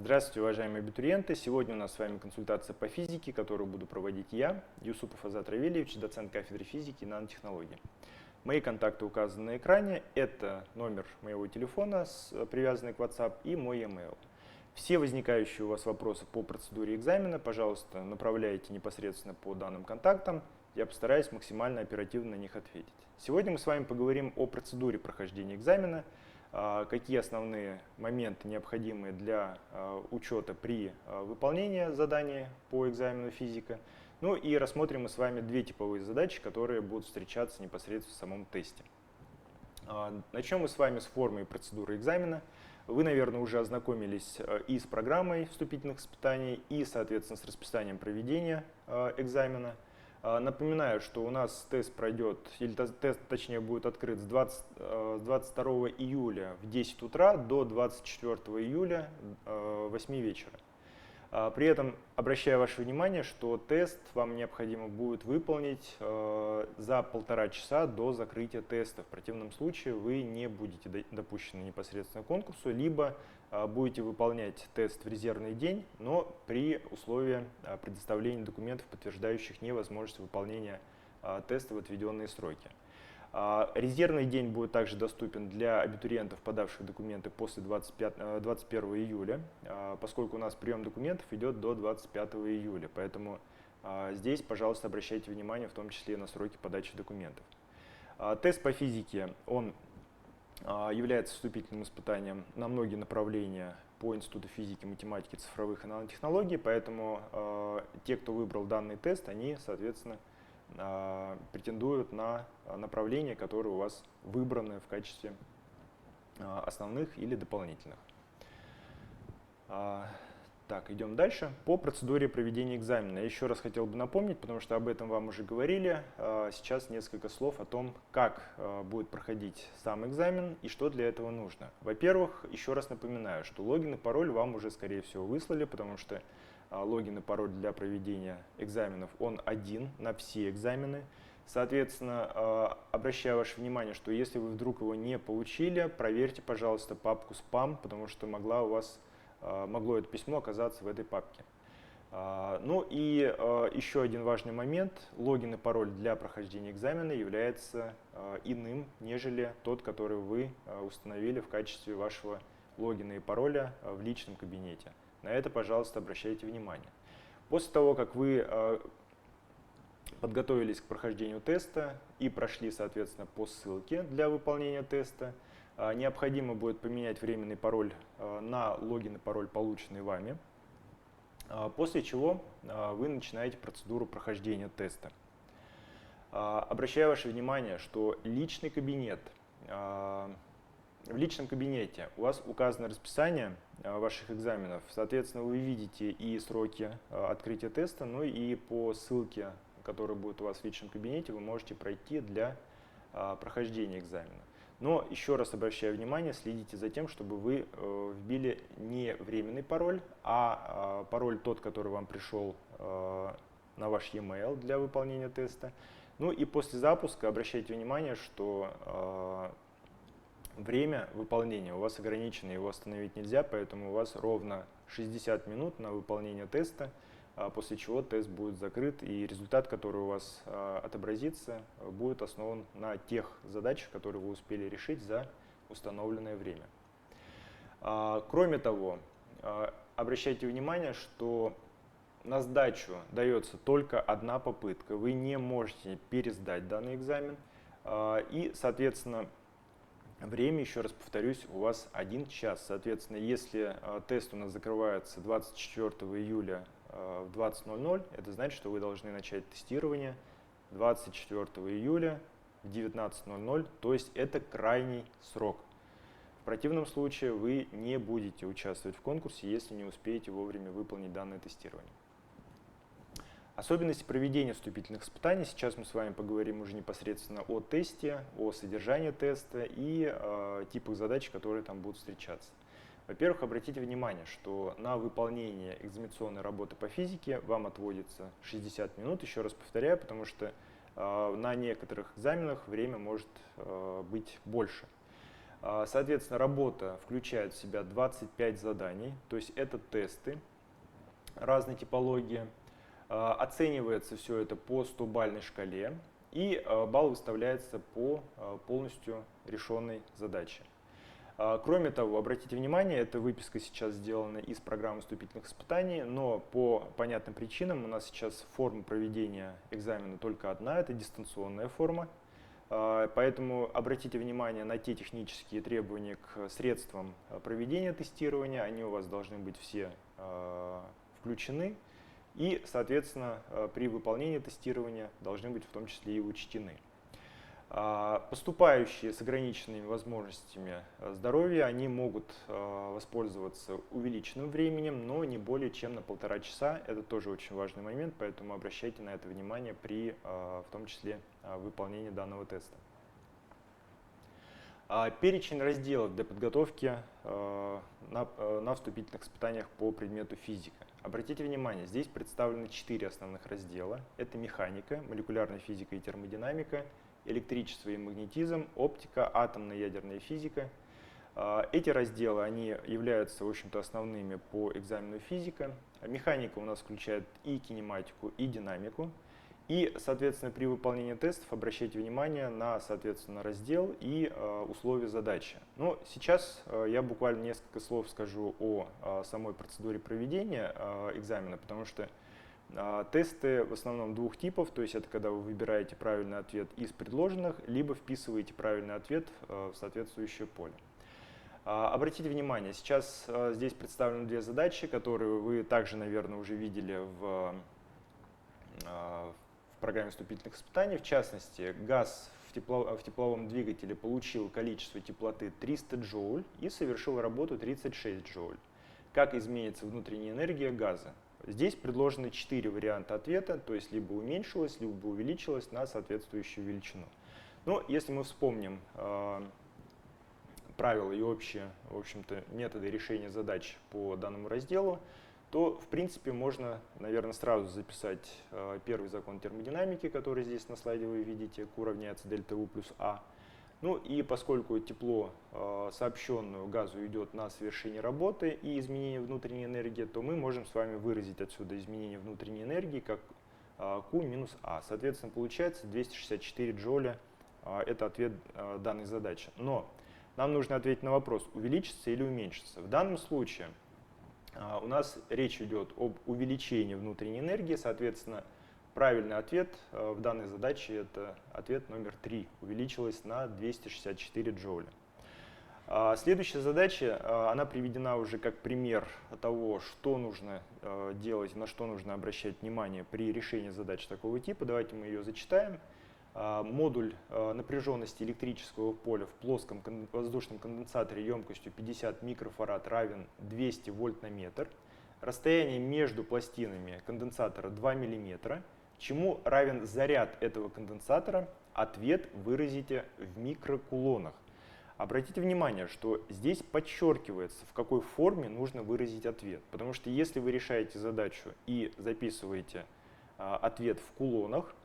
Здравствуйте, уважаемые абитуриенты! Сегодня у нас с вами консультация по физике, которую буду проводить я, Юсупов Азат Равильевич, доцент кафедры физики и нанотехнологий. Мои контакты указаны на экране. Это номер моего телефона, привязанный к WhatsApp, и мой e-mail. Все возникающие у вас вопросы по процедуре экзамена, пожалуйста, направляйте непосредственно по данным контактам. Я постараюсь максимально оперативно на них ответить. Сегодня мы с вами поговорим о процедуре прохождения экзамена, какие основные моменты необходимы для учета при выполнении задания по экзамену физика. Ну и рассмотрим мы с вами две типовые задачи, которые будут встречаться непосредственно в самом тесте. Начнем мы с вами с формы и процедуры экзамена. Вы, наверное, уже ознакомились и с программой вступительных испытаний, и, соответственно, с расписанием проведения экзамена. Напоминаю, что у нас тест пройдет, или тест, точнее, будет открыт с 22 июля в 10 утра до 24 июля 8 вечера. При этом обращаю ваше внимание, что тест вам необходимо будет выполнить за 1,5 часа до закрытия теста. В противном случае вы не будете допущены непосредственно к конкурсу, либо будете выполнять тест в резервный день, но при условии предоставления документов, подтверждающих невозможность выполнения теста в отведенные сроки. Резервный день будет также доступен для абитуриентов, подавших документы после 21 июля, поскольку у нас прием документов идет до 25 июля. Поэтому здесь, пожалуйста, обращайте внимание в том числе и на сроки подачи документов. Тест по физике, он является вступительным испытанием на многие направления по Институту физики, математики, цифровых и нанотехнологий, поэтому те, кто выбрал данный тест, они, соответственно, претендуют на направления, которые у вас выбраны в качестве основных или дополнительных. Так, идем дальше. По процедуре проведения экзамена. Я еще раз хотел бы напомнить, потому что об этом вам уже говорили. Сейчас несколько слов о том, как будет проходить сам экзамен и что для этого нужно. Во-первых, еще раз напоминаю, что логин и пароль вам уже, скорее всего, выслали, потому что логин и пароль для проведения экзаменов, он один на все экзамены. Соответственно, обращаю ваше внимание, что если вы вдруг его не получили, проверьте, пожалуйста, папку спам, потому что могло это письмо оказаться в этой папке. Ну и еще один важный момент. Логин и пароль для прохождения экзамена является иным, нежели тот, который вы установили в качестве вашего логина и пароля в личном кабинете. На это, пожалуйста, обращайте внимание. После того, как вы подготовились к прохождению теста и прошли, соответственно, по ссылке для выполнения теста, необходимо будет поменять временный пароль на логин и пароль, полученный вами, после чего вы начинаете процедуру прохождения теста. Обращаю ваше внимание, что личный кабинет. В личном кабинете у вас указано расписание ваших экзаменов, соответственно, вы видите и сроки открытия теста, ну и по ссылке, которая будет у вас в личном кабинете, вы можете пройти для прохождения экзамена. Но еще раз обращаю внимание, следите за тем, чтобы вы вбили не временный пароль, а пароль тот, который вам пришел на ваш e-mail для выполнения теста. Ну и после запуска обращайте внимание, что время выполнения у вас ограничено, его остановить нельзя, поэтому у вас ровно 60 минут на выполнение теста, после чего тест будет закрыт, и результат, который у вас отобразится, будет основан на тех задачах, которые вы успели решить за установленное время. Кроме того, обращайте внимание, что на сдачу дается только одна попытка, вы не можете пересдать данный экзамен, и, соответственно, время, еще раз повторюсь, у вас 1 час. Соответственно, если тест у нас закрывается 24 июля в 20:00, это значит, что вы должны начать тестирование 24 июля в 19:00, то есть это крайний срок. В противном случае вы не будете участвовать в конкурсе, если не успеете вовремя выполнить данное тестирование. Особенности проведения вступительных испытаний. Сейчас мы с вами поговорим уже непосредственно о тесте, о содержании теста и типах задач, которые там будут встречаться. Во-первых, обратите внимание, что на выполнение экзаменационной работы по физике вам отводится 60 минут, еще раз повторяю, потому что на некоторых экзаменах время может быть больше. Соответственно, работа включает в себя 25 заданий, то есть это тесты разной типологии. Оценивается все это по 100-бальной шкале, и балл выставляется по полностью решенной задаче. Кроме того, обратите внимание, эта выписка сейчас сделана из программы вступительных испытаний, но по понятным причинам у нас сейчас форма проведения экзамена только одна, это дистанционная форма. Поэтому обратите внимание на те технические требования к средствам проведения тестирования, они у вас должны быть все включены и, соответственно, при выполнении тестирования должны быть в том числе и учтены. Поступающие с ограниченными возможностями здоровья, они могут воспользоваться увеличенным временем, но не более чем на 1,5 часа. Это тоже очень важный момент, поэтому обращайте на это внимание при, в том числе, выполнении данного теста. Перечень разделов для подготовки на вступительных испытаниях по предмету физика. Обратите внимание, здесь представлены 4 основных раздела. Это механика, молекулярная физика и термодинамика, электричество и магнетизм, оптика, атомная и ядерная физика. Эти разделы они являются, в общем-то, основными по экзамену физика. Механика у нас включает и кинематику, и динамику. И, соответственно, при выполнении тестов обращайте внимание на, соответственно, раздел и условия задачи. Но сейчас я буквально несколько слов скажу о самой процедуре проведения экзамена, потому что тесты в основном 2 типов, то есть это когда вы выбираете правильный ответ из предложенных, либо вписываете правильный ответ в соответствующее поле. Обратите внимание, сейчас здесь представлены 2 задачи, которые вы также, наверное, уже видели в программе вступительных испытаний. В частности, газ в тепловом двигателе получил количество теплоты 300 джоуль и совершил работу 36 джоуль. Как изменится внутренняя энергия газа? Здесь предложены 4 варианта ответа, то есть либо уменьшилась, либо увеличилась на соответствующую величину. Но если мы вспомним правила и общие, в общем-то, методы решения задач по данному разделу, то, в принципе, можно, наверное, сразу записать первый закон термодинамики, который здесь на слайде вы видите, Q равняется дельта U плюс А. Ну и поскольку тепло, сообщенную газу, идет на совершение работы и изменение внутренней энергии, то мы можем с вами выразить отсюда изменение внутренней энергии как Q минус А. Соответственно, получается 264 джоуля. Это ответ данной задачи. Но нам нужно ответить на вопрос, увеличится или уменьшится. В данном случае у нас речь идет об увеличении внутренней энергии, соответственно, правильный ответ в данной задаче – это ответ номер 3, увеличилась на 264 джоуля. Следующая задача, она приведена уже как пример того, что нужно делать, на что нужно обращать внимание при решении задач такого типа. Давайте мы ее зачитаем. Модуль напряженности электрического поля в плоском воздушном конденсаторе емкостью 50 микрофарад равен 200 вольт на метр. Расстояние между пластинами конденсатора 2 мм. Чему равен заряд этого конденсатора? Ответ выразите в микрокулонах. Обратите внимание, что здесь подчеркивается, в какой форме нужно выразить ответ. Потому что если вы решаете задачу и записываете ответ в кулонах,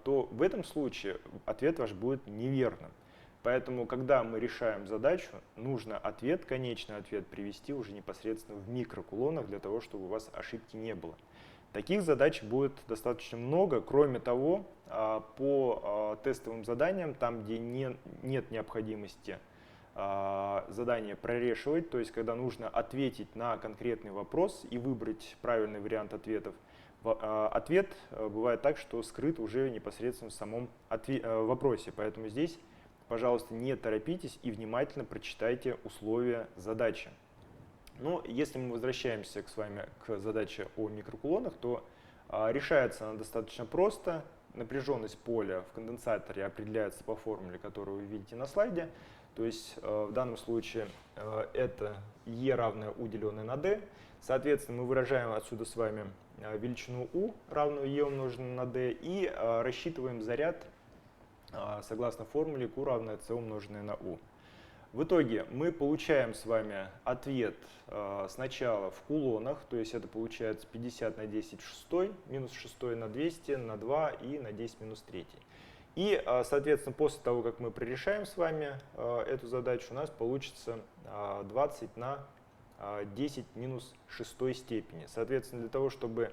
то в этом случае ответ ваш будет неверным. Поэтому, когда мы решаем задачу, нужно ответ, конечный ответ привести уже непосредственно в микрокулонах, для того, чтобы у вас ошибки не было. Таких задач будет достаточно много. Кроме того, по тестовым заданиям, там, где нет необходимости задание прорешивать, то есть когда нужно ответить на конкретный вопрос и выбрать правильный вариант ответов, ответ бывает так, что скрыт уже непосредственно в самом вопросе. Поэтому здесь, пожалуйста, не торопитесь и внимательно прочитайте условия задачи. Но если мы возвращаемся с вами к задаче о микрокулонах, то решается она достаточно просто. Напряженность поля в конденсаторе определяется по формуле, которую вы видите на слайде. То есть в данном случае это E равное U деленное на D. Соответственно, мы выражаем отсюда с вами величину U, равную E умноженную на D, и рассчитываем заряд согласно формуле Q равное C умноженное на U. В итоге мы получаем с вами ответ сначала в кулонах, то есть это получается 50 на 10 в 6, минус 6 на 200, на 2 и на 10 минус 3. И, соответственно, после того, как мы прорешаем с вами эту задачу, у нас получится 20 на 10 минус 6 степени. Соответственно, для того, чтобы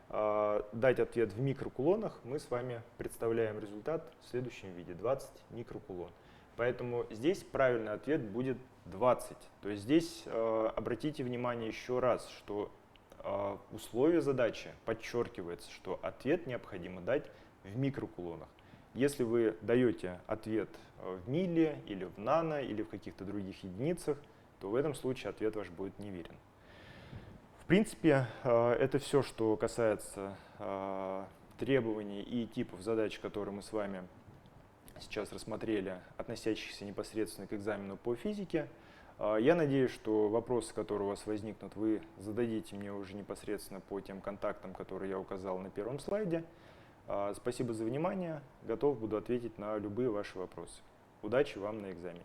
дать ответ в микрокулонах, мы с вами представляем результат в следующем виде: 20 микрокулон. Поэтому здесь правильный ответ будет 20. То есть здесь обратите внимание еще раз, что условие задачи подчеркивается, что ответ необходимо дать в микрокулонах. Если вы даете ответ в милли или в нано или в каких-то других единицах, то в этом случае ответ ваш будет неверен. В принципе, это все, что касается требований и типов задач, которые мы с вами сейчас рассмотрели, относящихся непосредственно к экзамену по физике. Я надеюсь, что вопросы, которые у вас возникнут, вы зададите мне уже непосредственно по тем контактам, которые я указал на первом слайде. Спасибо за внимание. Готов буду ответить на любые ваши вопросы. Удачи вам на экзамене.